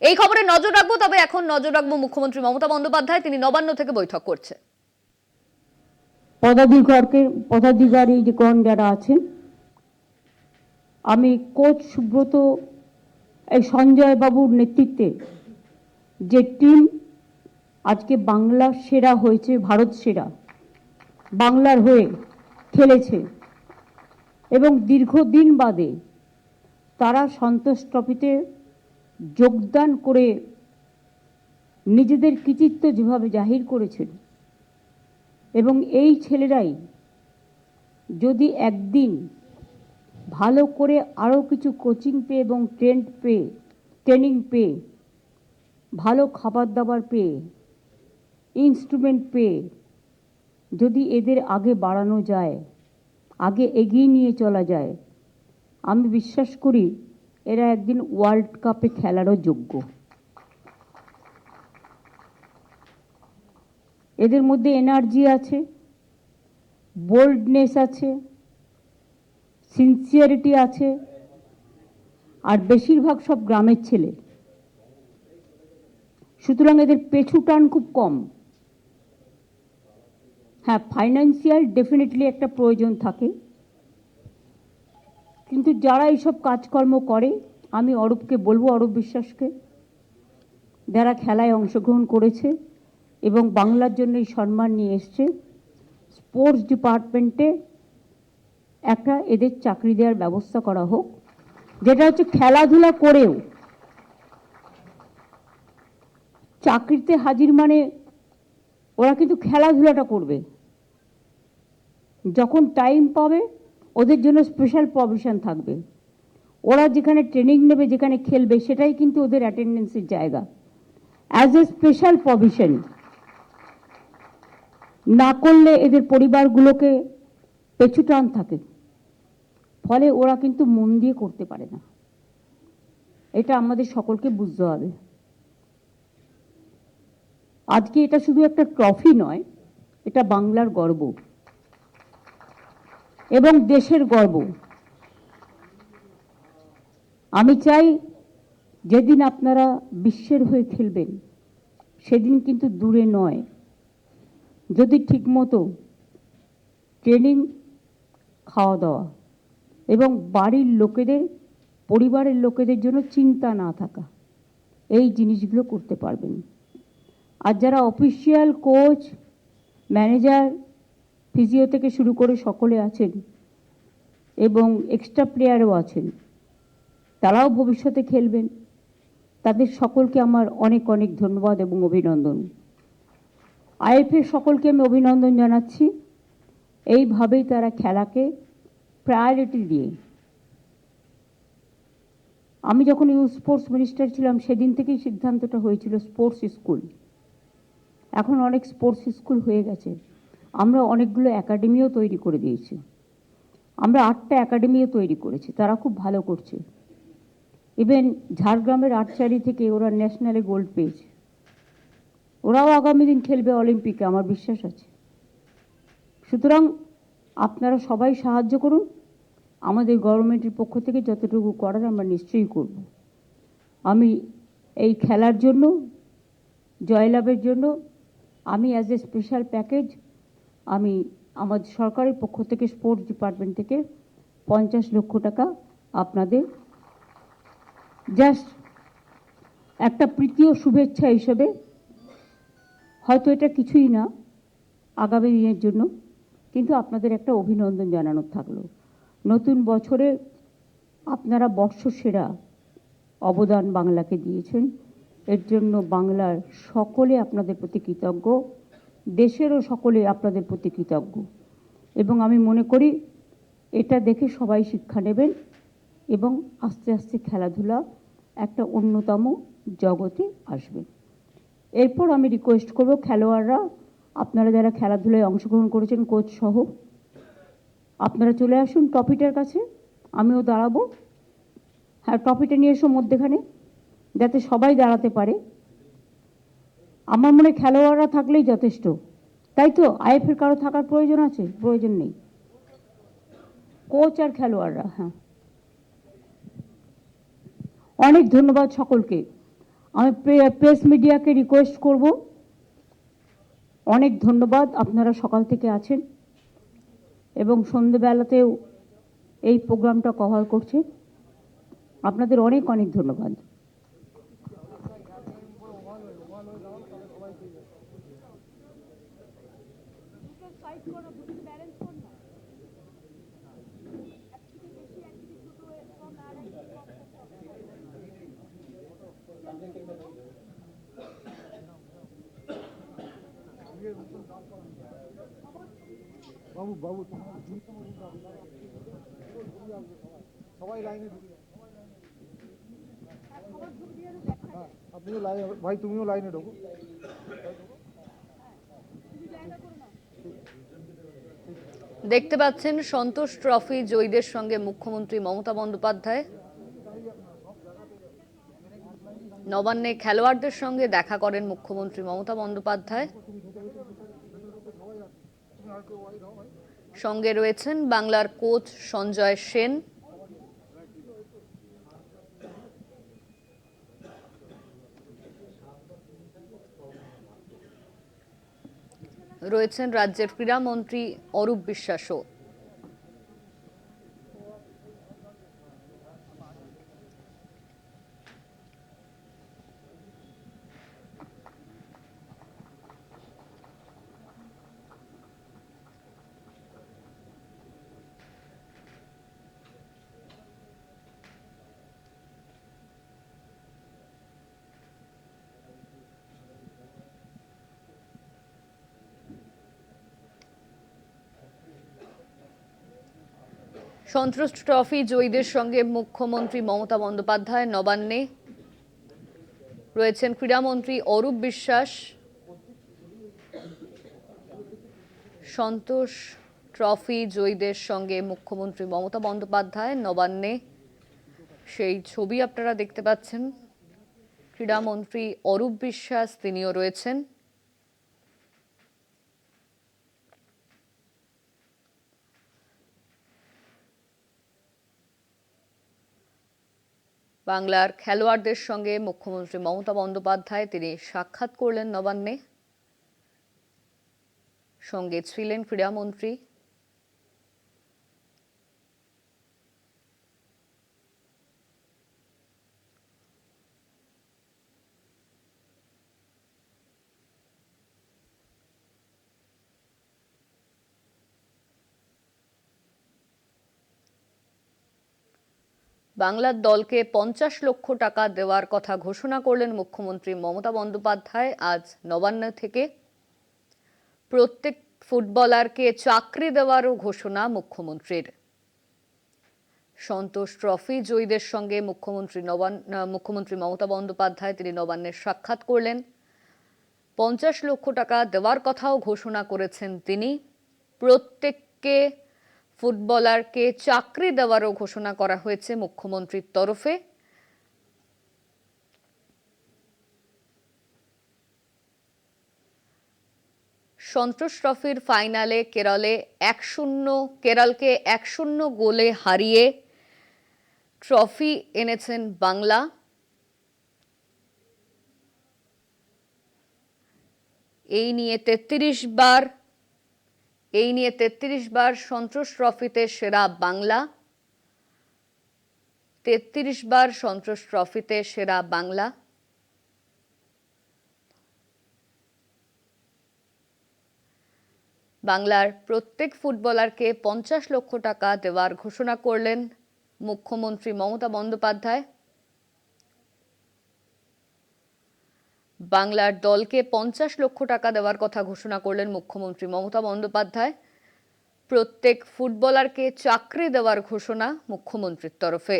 এই খবরে নজর রাখবো, তবে এখন নজর রাখবো মুখ্যমন্ত্রী মমতা বন্দ্যোপাধ্যায়। তিনি নবান্ন থেকে বৈঠক করছে। পদাধিকারী যে গণ যারা আছেন, আমি কোচ সুব্রত, এই সঞ্জয় বাবুর নেতৃত্বে যে টিম আজকে বাংলা সেরা হয়েছে, ভারত সেরা বাংলার হয়ে খেলেছে এবং দীর্ঘদিন বাদে তারা সন্তোষ ট্রফিতে যোগদান করে নিজেদের কৃতিত্ব যেভাবে জাহির করেছেন, এবং এই ছেলেরাই যদি একদিন ভালো করে আরও কিছু কোচিং পেয়ে এবং ট্রেনিং পেয়ে, ভালো খাবার দাবার পেয়ে, ইনস্ট্রুমেন্ট পেয়ে যদি এদের আগে বাড়ানো যায়, আগে এগিয়ে নিয়ে চলা যায়, আমি বিশ্বাস করি এরা একদিন ওয়ার্ল্ড কাপে খেলারও যোগ্য। এদের মধ্যে এনার্জি আছে, বোল্ডনেস আছে, সিনসিয়ারিটি আছে, আর বেশিরভাগ সব গ্রামের ছেলে, সুতরাং এদের পেছু টান খুব কম। হ্যাঁ, ফাইন্যান্সিয়াল ডেফিনেটলি একটা প্রয়োজন থাকে, কিন্তু যারা এইসব কাজকর্ম করে, আমি অরূপকে বলবো, অরূপ বিশ্বাসকে, যারা খেলায় অংশগ্রহণ করেছে এবং বাংলার জন্য এই সম্মান নিয়ে এসছে, স্পোর্টস ডিপার্টমেন্টে একটা এদের চাকরি দেওয়ার ব্যবস্থা করা হোক, যেটা হচ্ছে খেলাধুলা করেও চাকরিতে হাজির, মানে ওরা কিন্তু খেলাধুলাটা করবে, যখন টাইম পাবে ওদের জন্য স্পেশাল প্রভিশন থাকবে, ওরা যেখানে ট্রেনিং নেবে, যেখানে খেলবে, সেটাই কিন্তু ওদের অ্যাটেন্ডেন্সের জায়গা, অ্যাজ এ স্পেশাল প্রভিশন। না করলে এদের পরিবারগুলোকে পেছুটান থাকে, ফলে ওরা কিন্তু মন দিয়ে করতে পারে না। এটা আমাদের সকলকে বুঝতে হবে। আজকে এটা শুধু একটা ট্রফি নয়, এটা বাংলার গর্ব এবং দেশের গর্ব। আমি চাই যেদিন আপনারা বিশ্বের হয়ে খেলবেন, সেদিন কিন্তু দূরে নয়, যদি ঠিকমতো ট্রেনিং, খাওয়া দাওয়া এবং বাড়ির লোকেদের, পরিবারের লোকেদের জন্য চিন্তা না থাকা, এই জিনিসগুলো করতে পারবেন। আর যারা অফিসিয়াল, কোচ, ম্যানেজার, ফিজিও থেকে শুরু করে সকলে আছেন এবং এক্সট্রা প্লেয়ারও আছেন, তারাও ভবিষ্যতে খেলবেন, তাদের সকলকে আমার অনেক অনেক ধন্যবাদ এবং অভিনন্দন। আইএফএ সকলকে আমি অভিনন্দন জানাচ্ছি। এইভাবেই তারা খেলাকে প্রায়োরিটি দিয়ে, আমি যখন ইউথ স্পোর্টস মিনিস্টার ছিলাম সেদিন থেকেই সিদ্ধান্তটা হয়েছিল স্পোর্টস স্কুল। এখন অনেক স্পোর্টস স্কুল হয়ে গেছে, আমরা অনেকগুলো একাডেমিও তৈরি করে দিয়েছি, আমরা 8টা একাডেমিও তৈরি করেছি, তারা খুব ভালো করছে। ইভেন ঝাড়গ্রামের আর্চারি থেকে ওরা ন্যাশনালে গোল্ড পেয়েছে, ওরাও আগামী দিন খেলবে অলিম্পিকে, আমার বিশ্বাস আছে। সুতরাং আপনারা সবাই সাহায্য করুন, আমাদের গভর্নমেন্টের পক্ষ থেকে যতটুকু করার আমরা নিশ্চয়ই করব। আমি এই খেলার জন্য, জয়লাভের জন্য, আমি অ্যাজ এ স্পেশাল প্যাকেজ আমি আমাদের সরকারের পক্ষ থেকে, স্পোর্টস ডিপার্টমেন্ট থেকে 50 লক্ষ টাকা আপনাদের জাস্ট একটা প্রীতি ও শুভেচ্ছা হিসেবে, হয়তো এটা কিছুই না আগামী দিনের জন্য, কিন্তু আপনাদের একটা অভিনন্দন জানানোর থাকলো। নতুন বছরে আপনারা বর্ষসেরা অবদান বাংলাকে দিয়েছেন, এর জন্য বাংলার সকলে আপনাদের প্রতি কৃতজ্ঞ, দেশেরও সকলে আপনাদের প্রতি কৃতজ্ঞ। এবং আমি মনে করি এটা দেখে সবাই শিক্ষা নেবেন এবং আস্তে আস্তে খেলাধুলা একটা অন্যতম জগতে আসবে। এরপর আমি রিকোয়েস্ট করব খেলোয়াড়রা, আপনারা যারা খেলাধুলায় অংশগ্রহণ করেছেন কোচ সহ, আপনারা চলে আসুন ট্রফিটার কাছে, আমিও দাঁড়াবো। হ্যাঁ, ট্রফিটা নিয়ে এসো মধ্যেখানে, যাতে সবাই দাঁড়াতে পারে। আমার মনে খেলোয়াড়রা থাকলেই যথেষ্ট, তাই তো? আইএফের কারো থাকার প্রয়োজন আছে? প্রয়োজন নেই, কোচ আর খেলোয়াড়রা। হ্যাঁ, অনেক ধন্যবাদ সকলকে। আমি প্রেস মিডিয়াকে রিকোয়েস্ট করব, অনেক ধন্যবাদ, আপনারা সকাল থেকে আছেন এবং সন্ধ্যেবেলাতেও এই প্রোগ্রামটা কভার করছে। আপনাদের অনেক অনেক ধন্যবাদ। বাবু বাবু সবাই লাইনে হ্যাঁ, আপনিও লাইনে, ভাই তুমিও লাইনে ঢোকো। দেখতে পাচ্ছেন সন্তোষ ট্রফি জয়ীদের সঙ্গে মুখ্যমন্ত্রী মমতা বন্দ্যোপাধ্যায় নবান্নে খেলোয়াড়দের সঙ্গে দেখা করেন মুখ্যমন্ত্রী মমতা বন্দ্যোপাধ্যায়। সঙ্গে রয়েছেন বাংলার কোচ সঞ্জয় সেন, রয়েছেন রাজ্যের ক্রীড়ামন্ত্রী অরূপ বিশ্বাসও। সন্তোষ ট্রফি জয়ীদের সঙ্গে মুখ্যমন্ত্রী মমতা বন্দ্যোপাধ্যায় নবান্নে, রয়েছেন ক্রীড়ামন্ত্রী অরূপ বিশ্বাস। সন্তোষ ট্রফি জয়ীদের সঙ্গে মুখ্যমন্ত্রী মমতা বন্দ্যোপাধ্যায় নবান্নে, সেই ছবি আপনারা দেখতে পাচ্ছেন। ক্রীড়ামন্ত্রী অরূপ বিশ্বাস তিনিও রয়েছেন। বাংলার খেলোয়াড়দের সঙ্গে মুখ্যমন্ত্রী মমতা বন্দ্যোপাধ্যায় তিনি সাক্ষাৎ করলেন নবান্নে। সঙ্গে ছিলেন ক্রীড়ামন্ত্রী। বাংলার দলকে 50 লক্ষ টাকা দেওয়ার কথা ঘোষণা করলেন মুখ্যমন্ত্রী মমতা বন্দ্যোপাধ্যায় আজ নবান্ন থেকে। প্রত্যেক ফুটবলারকে চাকরি দেওয়ারও ঘোষণা মুখ্যমন্ত্রীর। সন্তোষ ট্রফি জয়ীদের সঙ্গে মুখ্যমন্ত্রী মমতা বন্দ্যোপাধ্যায় তিনি নবান্নে সাক্ষাৎ করলেন। 50 লক্ষ টাকা দেওয়ার কথাও ঘোষণা করেছেন তিনি। প্রত্যেককে ফুটবলারকে চাকরি দেওয়ারও ঘোষণা করা হয়েছে মুখ্যমন্ত্রীর তরফে। সন্তোষ ট্রফির ফাইনালে কেরলকে 1-0 গোলে হারিয়ে ট্রফি এনেছেন বাংলা। এই নিয়ে 33 বার সন্তোষ ট্রফিতে সেরা বাংলা। 33 বার সন্তোষ ট্রফিতে সেরা বাংলা। বাংলার প্রত্যেক ফুটবলারকে 50 লক্ষ টাকা দেওয়ার ঘোষণা করলেন মুখ্যমন্ত্রী মমতা বন্দ্যোপাধ্যায়। বাংলার দলকে 50 লক্ষ টাকা দেওয়ার কথা ঘোষণা করলেন মুখ্যমন্ত্রী মমতা বন্দ্যোপাধ্যায়। প্রত্যেক ফুটবলারকে চাকরি দেওয়ার ঘোষণা মুখ্যমন্ত্রীর তরফে।